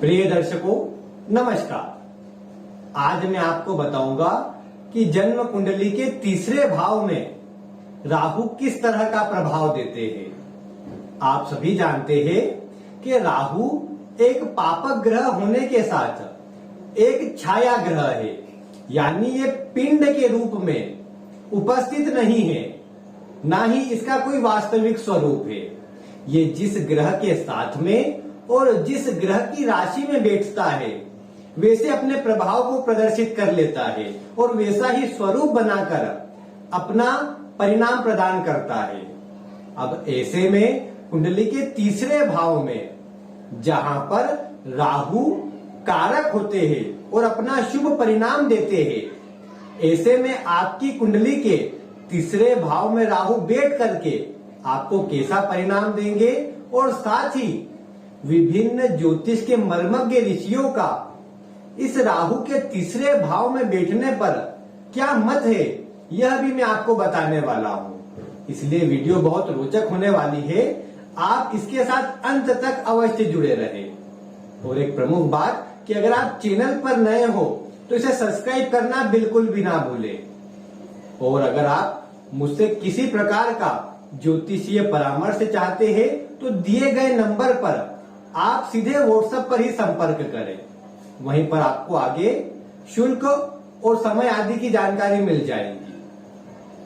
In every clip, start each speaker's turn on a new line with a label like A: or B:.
A: प्रिय दर्शकों नमस्कार। आज मैं आपको बताऊंगा कि जन्म कुंडली के तीसरे भाव में राहु किस तरह का प्रभाव देते हैं। आप सभी जानते हैं कि राहु एक पापक ग्रह होने के साथ एक छाया ग्रह है, यानी ये पिंड के रूप में उपस्थित नहीं है, ना ही इसका कोई वास्तविक स्वरूप है। ये जिस ग्रह के साथ में और जिस ग्रह की राशि में बैठता है वैसे अपने प्रभाव को प्रदर्शित कर लेता है और वैसा ही स्वरूप बनाकर अपना परिणाम प्रदान करता है। अब ऐसे में कुंडली के तीसरे भाव में जहां पर राहु कारक होते हैं और अपना शुभ परिणाम देते हैं, ऐसे में आपकी कुंडली के तीसरे भाव में राहु बैठ करके आपको कैसा परिणाम देंगे और साथ ही विभिन्न ज्योतिष के मर्मज्ञ ऋषियों का इस राहु के तीसरे भाव में बैठने पर क्या मत है, यह भी मैं आपको बताने वाला हूं। इसलिए वीडियो बहुत रोचक होने वाली है, आप इसके साथ अंत तक अवश्य जुड़े रहें। और एक प्रमुख बात कि अगर आप चैनल पर नए हो तो इसे सब्सक्राइब करना बिल्कुल भी ना भूलें। और अगर आप मुझसे किसी प्रकार का ज्योतिषीय परामर्श चाहते हैं तो दिए गए नंबर पर आप सीधे व्हाट्सएप पर ही संपर्क करें। वहीं पर आपको आगे शुल्क और समय आदि की जानकारी मिल जाएगी।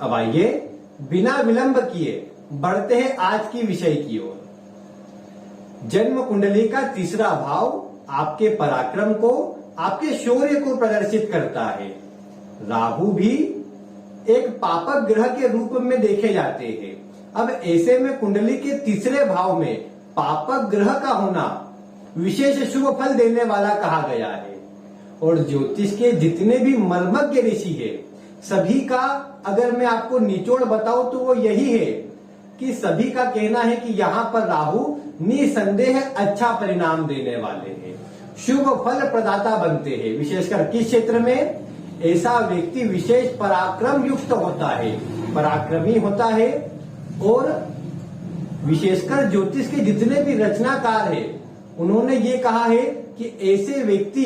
A: अब आइए बिना विलंब किए बढ़ते हैं आज की विषय की ओर। जन्म कुंडली का तीसरा भाव आपके पराक्रम को, आपके शौर्य को प्रदर्शित करता है। राहु भी एक पापक ग्रह के रूप में देखे जाते हैं। अब ऐसे में कुंडली के तीसरे भाव में पापक ग्रह का होना विशेष शुभ फल देने वाला कहा गया है। और ज्योतिष के जितने भी मर्मज्ञ ऋषि है, सभी का अगर मैं आपको निचोड़ बताऊं तो वो यही है कि सभी का कहना है कि यहाँ पर राहु निसंदेह अच्छा परिणाम देने वाले हैं, शुभ फल प्रदाता बनते हैं। विशेषकर किस क्षेत्र में? ऐसा व्यक्ति विशेष पराक्रम युक्त होता है, पराक्रमी होता है। और विशेषकर ज्योतिष के जितने भी रचनाकार हैं, उन्होंने ये कहा है कि ऐसे व्यक्ति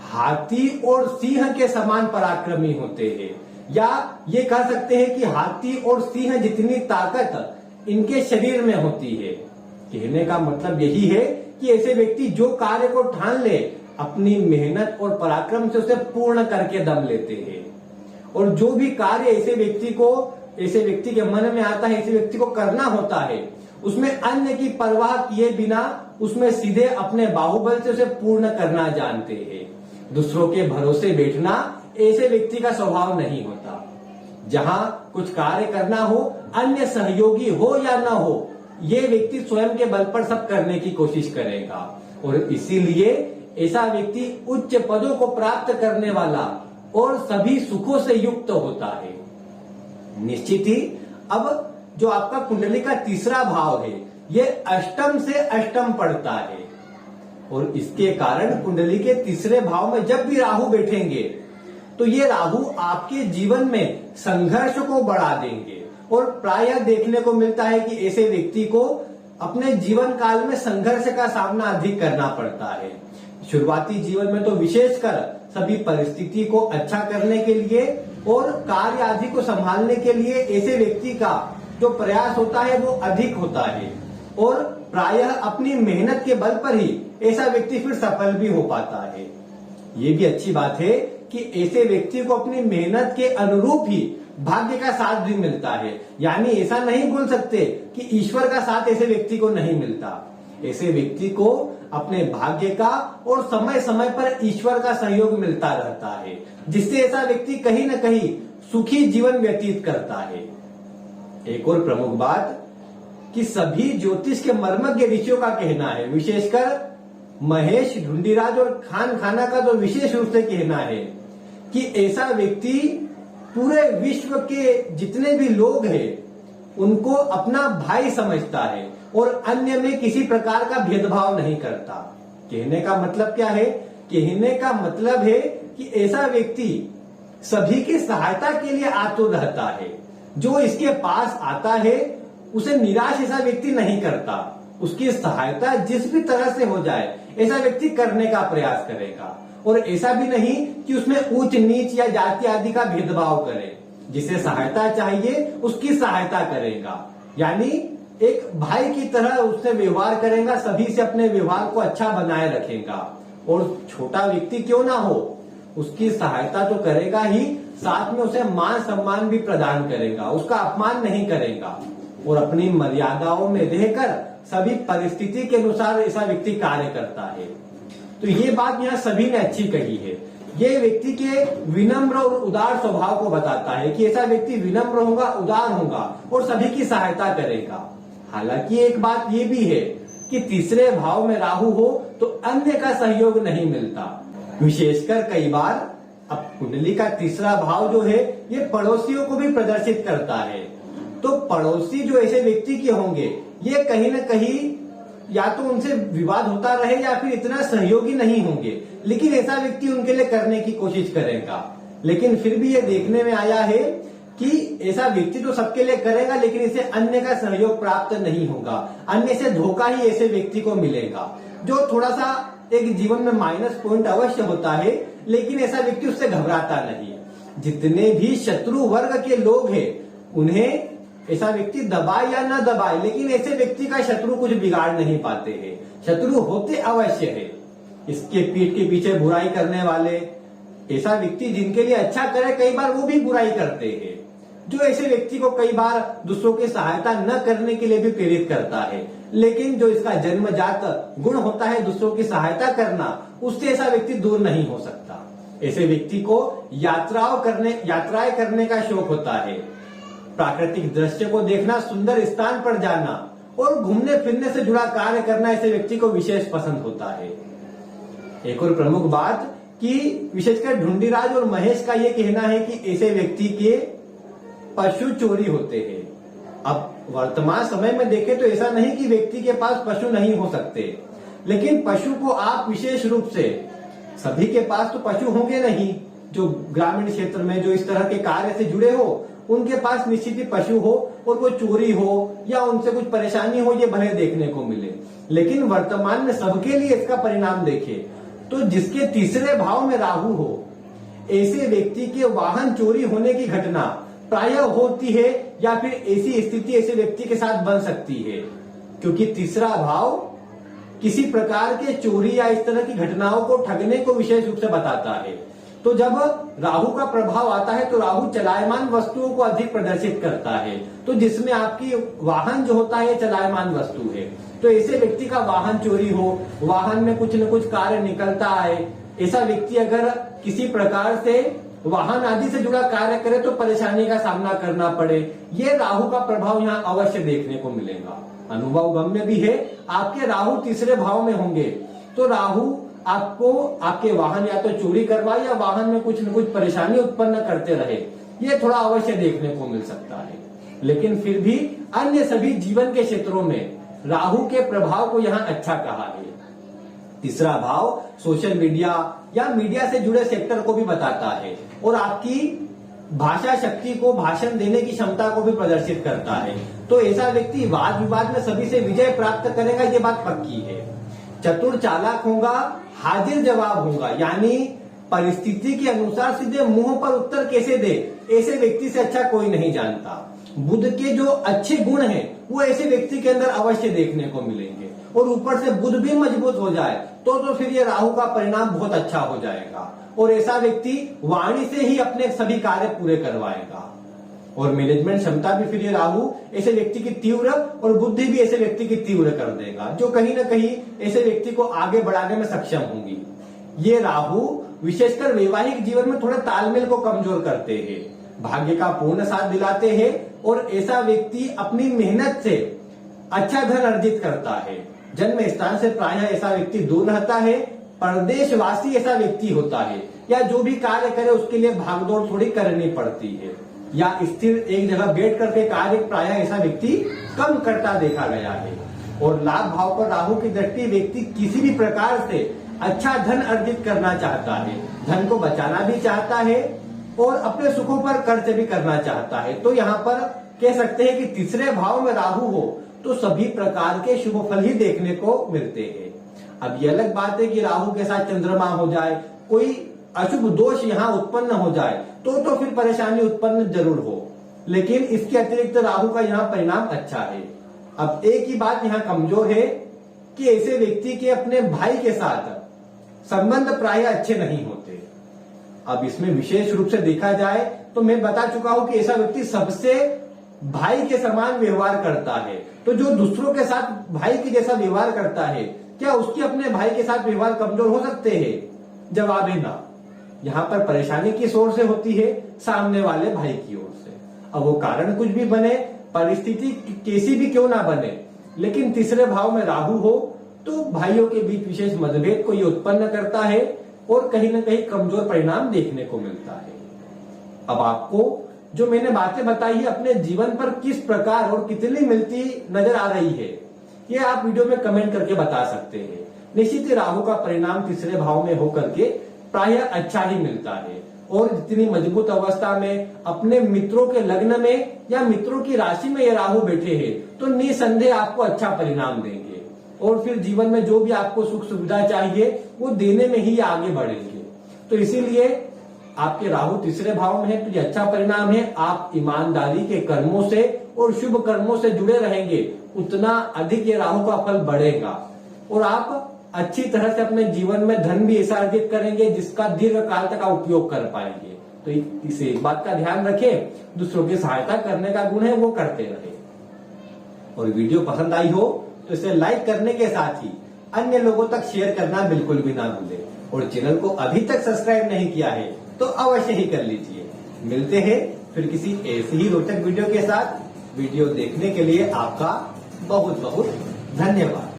A: हाथी और सिंह के समान पराक्रमी होते हैं, या ये कह सकते हैं कि हाथी और सिंह जितनी ताकत इनके शरीर में होती है। कहने का मतलब यही है कि ऐसे व्यक्ति जो कार्य को ठान ले, अपनी मेहनत और पराक्रम से उसे पूर्ण करके दम लेते हैं। और जो भी कार्य ऐसे व्यक्ति के मन में आता है, ऐसे व्यक्ति को करना होता है, उसमें अन्य की परवाह किए बिना उसमें सीधे अपने बाहुबल से उसे पूर्ण करना जानते हैं। दूसरों के भरोसे बैठना ऐसे व्यक्ति का स्वभाव नहीं होता। जहां कुछ कार्य करना हो, अन्य सहयोगी हो या ना हो, ये व्यक्ति स्वयं के बल पर सब करने की कोशिश करेगा। और इसीलिए ऐसा व्यक्ति उच्च पदों को प्राप्त करने वाला और सभी सुखों से युक्त होता है। निश्चित ही अब जो आपका कुंडली का तीसरा भाव है, ये अष्टम से अष्टम पड़ता है। और इसके कारण कुंडली के तीसरे भाव में जब भी राहु बैठेंगे तो ये राहु आपके जीवन में संघर्ष को बढ़ा देंगे। और प्रायः देखने को मिलता है कि ऐसे व्यक्ति को अपने जीवन काल में संघर्ष का सामना अधिक करना पड़ता है। शुरुआती जीवन में तो विशेषकर सभी परिस्थिति को अच्छा करने के लिए और कार्य आदि को संभालने के लिए ऐसे व्यक्ति का जो प्रयास होता है वो अधिक होता है। और प्रायः अपनी मेहनत के बल पर ही ऐसा व्यक्ति फिर सफल भी हो पाता है। ये भी अच्छी बात है कि ऐसे व्यक्ति को अपनी मेहनत के अनुरूप ही भाग्य का साथ भी मिलता है। यानी ऐसा नहीं बोल सकते कि ईश्वर का साथ ऐसे व्यक्ति को नहीं मिलता। ऐसे व्यक्ति को अपने भाग्य का और समय समय पर ईश्वर का सहयोग मिलता रहता है, जिससे ऐसा व्यक्ति कहीं न कहीं सुखी जीवन व्यतीत करता है। एक और प्रमुख बात कि सभी ज्योतिष के मर्मज्ञ ऋषियों का कहना है, विशेषकर महेश ढूंढीराज और खान खाना का तो विशेष रूप से कहना है कि ऐसा व्यक्ति पूरे विश्व के जितने भी लोग हैं उनको अपना भाई समझता है और अन्य में किसी प्रकार का भेदभाव नहीं करता। कहने का मतलब क्या है? कहने का मतलब है कि ऐसा व्यक्ति सभी की सहायता के लिए आतुर रहता है। जो इसके पास आता है उसे निराश ऐसा व्यक्ति नहीं करता। उसकी सहायता जिस भी तरह से हो जाए, ऐसा व्यक्ति करने का प्रयास करेगा। और ऐसा भी नहीं कि उसमें ऊंच नीच या जाति आदि का भेदभाव करे, जिसे सहायता चाहिए उसकी सहायता करेगा, यानी एक भाई की तरह उससे व्यवहार करेगा, सभी से अपने व्यवहार को अच्छा बनाए रखेगा। और छोटा व्यक्ति क्यों ना हो, उसकी सहायता तो करेगा ही, साथ में उसे मान सम्मान भी प्रदान करेगा, उसका अपमान नहीं करेगा। और अपनी मर्यादाओं में रहकर सभी परिस्थिति के अनुसार ऐसा व्यक्ति कार्य करता है। तो ये बात यहाँ सभी ने अच्छी कही है। ये व्यक्ति के विनम्र और उदार स्वभाव को बताता है कि ऐसा व्यक्ति विनम्र होगा, उदार होगा और सभी की सहायता करेगा। हालांकि एक बात ये भी है कि तीसरे भाव में राहु हो तो अन्य का सहयोग नहीं मिलता। विशेषकर कई बार अब कुंडली का तीसरा भाव जो है ये पड़ोसियों को भी प्रदर्शित करता है। तो पड़ोसी जो ऐसे व्यक्ति के होंगे ये कहीं ना कहीं या तो उनसे विवाद होता रहे या फिर इतना सहयोगी नहीं होंगे, लेकिन ऐसा व्यक्ति उनके लिए करने की कोशिश करेगा। लेकिन फिर भी ये देखने में आया है कि ऐसा व्यक्ति तो सबके लिए करेगा, लेकिन इसे अन्य का सहयोग प्राप्त नहीं होगा, अन्य से धोखा ही ऐसे व्यक्ति को मिलेगा, जो थोड़ा सा एक जीवन में माइनस पॉइंट अवश्य होता है, लेकिन ऐसा व्यक्ति उससे घबराता नहीं। जितने भी शत्रु वर्ग के लोग हैं उन्हें ऐसा व्यक्ति दबाए या न दबाए, लेकिन ऐसे व्यक्ति का शत्रु कुछ बिगाड़ नहीं पाते हैं। शत्रु होते अवश्य है, इसके पीठ के पीछे बुराई करने वाले, ऐसा व्यक्ति जिनके लिए अच्छा करे कई बार वो भी बुराई करते हैं, जो ऐसे व्यक्ति को कई बार दूसरों की सहायता न करने के लिए भी प्रेरित करता है। लेकिन जो इसका जन्मजात गुण होता है दूसरों की सहायता करना, उससे ऐसा व्यक्ति दूर नहीं हो सकता। ऐसे व्यक्ति को यात्राएं करने का शौक होता है, प्राकृतिक दृश्य को देखना, सुंदर स्थान पर जाना और घूमने फिरने से जुड़ा कार्य करना ऐसे व्यक्ति को विशेष पसंद होता है। एक और प्रमुख बात कि विशेषकर ढूंढीराज और महेश का यह कहना है कि ऐसे व्यक्ति के पशु चोरी होते हैं। अब वर्तमान समय में देखें तो ऐसा नहीं कि व्यक्ति के पास पशु नहीं हो सकते, लेकिन पशु को आप विशेष रूप से, सभी के पास तो पशु होंगे नहीं, जो ग्रामीण क्षेत्र में जो इस तरह के कार्य से जुड़े हो उनके पास निश्चित ही पशु हो और कोई चोरी हो या उनसे कुछ परेशानी हो, ये भले देखने को मिले। लेकिन वर्तमान में सबके लिए इसका परिणाम देखें तो जिसके तीसरे भाव में राहु हो, ऐसे व्यक्ति के वाहन चोरी होने की घटना प्रायः होती है या फिर ऐसी स्थिति ऐसे व्यक्ति के साथ बन सकती है, क्योंकि तीसरा भाव किसी प्रकार के चोरी या इस तरह की घटनाओं को ठगने को विशेष रूप से बताता है। तो जब राहु का प्रभाव आता है तो राहु चलायमान वस्तुओं को अधिक प्रदर्शित करता है, तो जिसमें आपकी वाहन जो होता है चलायमान वस्तु है। तो ऐसे व्यक्ति का वाहन चोरी हो, वाहन में कुछ न कुछ कार्य निकलता है, ऐसा व्यक्ति अगर किसी प्रकार से वाहन आदि से जुड़ा कार्य करे तो परेशानी का सामना करना पड़े, ये राहु का प्रभाव यहाँ अवश्य देखने को मिलेगा। अनुभव गम्य भी है, आपके राहु तीसरे भाव में होंगे तो राहु आपको आपके वाहन या तो चोरी करवाए या वाहन में कुछ न कुछ परेशानी उत्पन्न करते रहे, ये थोड़ा अवश्य देखने को मिल सकता है। लेकिन फिर भी अन्य सभी जीवन के क्षेत्रों में राहु के प्रभाव को यहाँ अच्छा कहा है। तीसरा भाव सोशल मीडिया या मीडिया से जुड़े सेक्टर को भी बताता है और आपकी भाषा शक्ति को, भाषण देने की क्षमता को भी प्रदर्शित करता है। तो ऐसा व्यक्ति वाद विवाद में सभी से विजय प्राप्त करेगा, ये बात पक्की है। चतुर चालाक होगा, हाजिर जवाब होगा, यानी परिस्थिति के अनुसार सीधे मुंह पर उत्तर कैसे दे, ऐसे व्यक्ति से अच्छा कोई नहीं जानता। बुध के जो अच्छे गुण हैं वो ऐसे व्यक्ति के अंदर अवश्य देखने को मिलेंगे, और ऊपर से बुध भी मजबूत हो जाए तो फिर ये राहु का परिणाम बहुत अच्छा हो जाएगा, और ऐसा व्यक्ति वाणी से ही अपने सभी कार्य पूरे करवाएगा। और मैनेजमेंट क्षमता भी फिर ये राहु ऐसे व्यक्ति की तीव्र और बुद्धि भी ऐसे व्यक्ति की तीव्र कर देगा, जो कहीं ना कहीं ऐसे व्यक्ति को आगे बढ़ाने में सक्षम होंगी। ये राहु विशेषकर वैवाहिक जीवन में थोड़े तालमेल को कमजोर करते हैं, भाग्य का पूर्ण साथ दिलाते हैं, और ऐसा व्यक्ति अपनी मेहनत से अच्छा धन अर्जित करता है। जन्म स्थान से प्रायः ऐसा व्यक्ति दूर रहता है, परदेशवासी ऐसा व्यक्ति होता है, या जो भी कार्य करे उसके लिए भागदौड़ थोड़ी करनी पड़ती है, या स्थिर एक जगह बैठ करके कार्य प्रायः ऐसा व्यक्ति कम करता देखा गया है। और लाभ भाव पर राहु की दृष्टि व्यक्ति किसी भी प्रकार से अच्छा धन अर्जित करना चाहता है, धन को बचाना भी चाहता है और अपने सुखों पर खर्च भी करना चाहता है। तो यहाँ पर कह सकते हैं कि तीसरे भाव में राहु हो तो सभी प्रकार के शुभ फल ही देखने को मिलते हैं। अब ये अलग बात है कि राहु के साथ चंद्रमा हो जाए, कोई अशुभ दोष यहाँ उत्पन्न हो जाए तो फिर परेशानी उत्पन्न जरूर हो, लेकिन इसके अतिरिक्त राहु का यहाँ परिणाम अच्छा है। अब एक ही बात यहाँ कमजोर है कि ऐसे व्यक्ति के अपने भाई के साथ संबंध प्राय अच्छे नहीं होते। अब इसमें विशेष रूप से देखा जाए तो मैं बता चुका हूं कि ऐसा व्यक्ति सबसे भाई के समान व्यवहार करता है, तो जो दूसरों के साथ भाई के जैसा व्यवहार करता है, क्या उसके अपने भाई के साथ व्यवहार कमजोर हो सकते हैं? जवाब है ना। यहाँ पर परेशानी किस ओर से होती है? सामने वाले भाई की ओर से। अब वो कारण कुछ भी बने, परिस्थिति कैसी भी क्यों ना बने, लेकिन तीसरे भाव में राहु हो तो भाइयों के बीच विशेष मतभेद को ये उत्पन्न करता है और कहीं ना कहीं कमजोर परिणाम देखने को मिलता है। अब आपको जो मैंने बातें बताई है अपने जीवन पर किस प्रकार और कितनी मिलती नजर आ रही है, ये आप वीडियो में कमेंट करके बता सकते हैं। निश्चित ही राहु का परिणाम तीसरे भाव में होकर के प्राय अच्छा ही मिलता है, और जितनी मजबूत अवस्था में अपने मित्रों के लग्न में या मित्रों की राशि में ये राहु बैठे हैं तो निसंदेह आपको अच्छा परिणाम देंगे, और फिर जीवन में जो भी आपको सुख सुविधा चाहिए वो देने में ही आगे बढ़ेंगे। तो इसीलिए आपके राहु तीसरे भाव में है तो ये अच्छा परिणाम है। आप ईमानदारी के कर्मों से और शुभ कर्मों से जुड़े रहेंगे, उतना अधिक ये राहु का फल बढ़ेगा, और आप अच्छी तरह से अपने जीवन में धन भी ऐसा अर्जित करेंगे जिसका दीर्घ काल तक आप उपयोग कर पाएंगे। तो इसे एक बात का ध्यान रखें, दूसरों की सहायता करने का गुण है वो करते रहे। और वीडियो पसंद आई हो तो इसे लाइक करने के साथ ही अन्य लोगों तक शेयर करना बिल्कुल भी ना भूलें, और चैनल को अभी तक सब्सक्राइब नहीं किया है तो अवश्य ही कर लीजिए। मिलते हैं फिर किसी ऐसी ही रोचक वीडियो के साथ। वीडियो देखने के लिए आपका बहुत बहुत धन्यवाद।